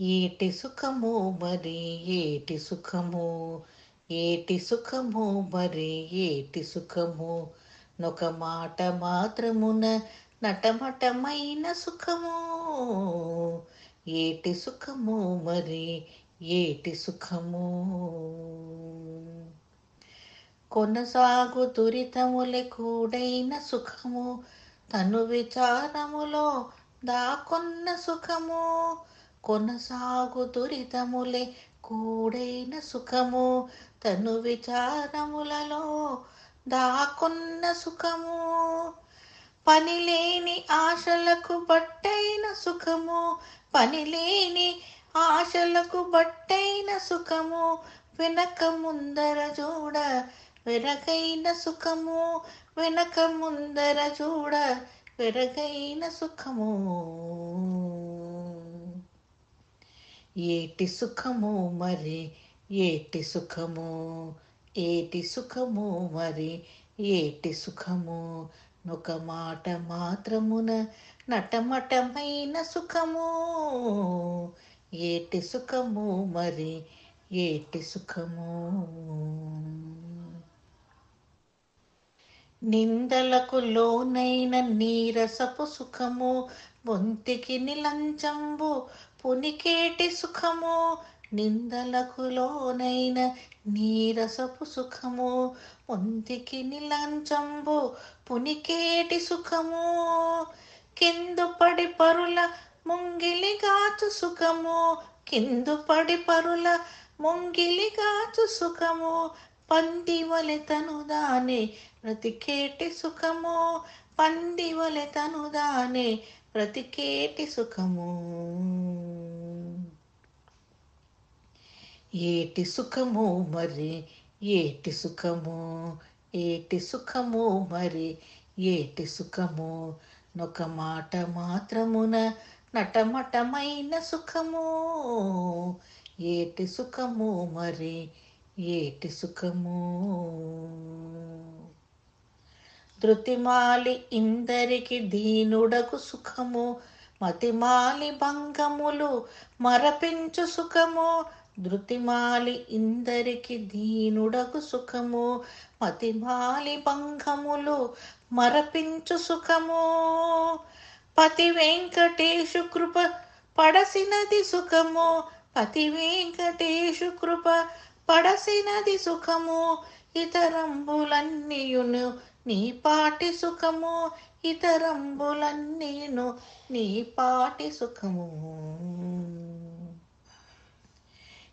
ఏటి సుఖము మరి ఏటి సుఖము, ఏటి సుఖము మరి ఏటి సుఖము, నొక మాట మాత్రమున నటమటమైన సుఖము. ఏటి సుఖము మరి ఏటి సుఖము. కొనసాగు దురితములే కూడైన సుఖము, తను విచారములో దాకొన్న సుఖము. కొనసాగు దురితములే కూడైన సుఖము, తను విచారములలో దాకొన్న సుఖము. పనిలేని ఆశలకు బట్టైన సుఖము, పనిలేని ఆశలకు బట్టైన సుఖము. వెనక ముందర చూడ వెరగైన సుఖము, వెనక ముందర చూడ వెరగైన సుఖము. ఏటి సుఖము మరి ఏటి సుఖము, ఏటి సుఖము మరి ఏటి సుఖము, నొక మాట మాత్రమున నటమటమైన సుఖము. ఏటి సుఖము మరి ఏటి సుఖము. నిందలకు లోనైన నీరసపు సుఖము, బొంతికి నిలంచంబు పునికేటి సుఖము. నిందలకు లోనైన నీరసపు సుఖము, బొంతికి నిలంచంబు పునికేటి సుఖము. కిందు పడి పరుల ముంగిలిగాచు సుఖము, కిందు పడి పరుల ముంగిలిగాచు సుఖము. పందివలె తనుదానే బ్రతికేటి సుఖము, పందివలె తనుదానే బ్రతికేటి సుఖము. ఏటి సుఖము మరి ఏటి సుఖము, ఏటి సుఖము మరి ఏటి సుఖము, నొక మాట మాత్రమున నటమటమైన సుఖము. ఏటి సుఖము మరి ఏటి సుఖము. ధృతిమాలి ఇందరికి దీనుడకు సుఖము, మతిమాలి భంగములు మరపించు సుఖము. ధృతిమాలి ఇందరికి దీనుడకు సుఖము, మతిమాలి భంగములు మరపించు సుఖము. పతి వెంకటేశు కృప పడసినది సుఖము, పతి వెంకటేశు కృప పడసినది సుఖము. ఇతరంబులన్నీయును నీ పాటి సుఖము, ఇతరంబులన్నీను నీ పాటి సుఖము.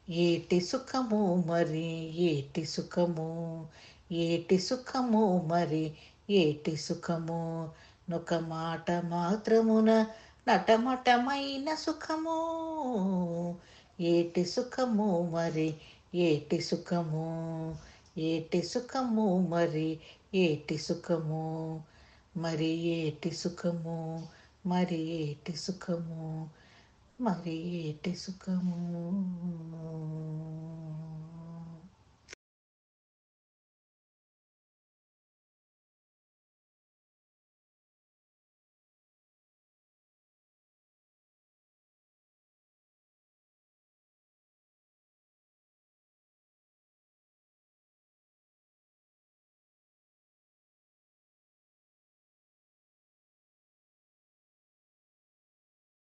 ఏటి సుఖము మరి ఏటి సుఖము, ఏటి సుఖము మరి ఏటి సుఖము, నొక మాట మాత్రమున నటమటమైన సుఖము. ఏటి సుఖము మరి ఏటి సుఖము, ఏటి సుఖము మరి ఏటి సుఖము, మరి ఏటి సుఖము, మరి ఏటి సుఖము, మరి ఏటి సుఖము.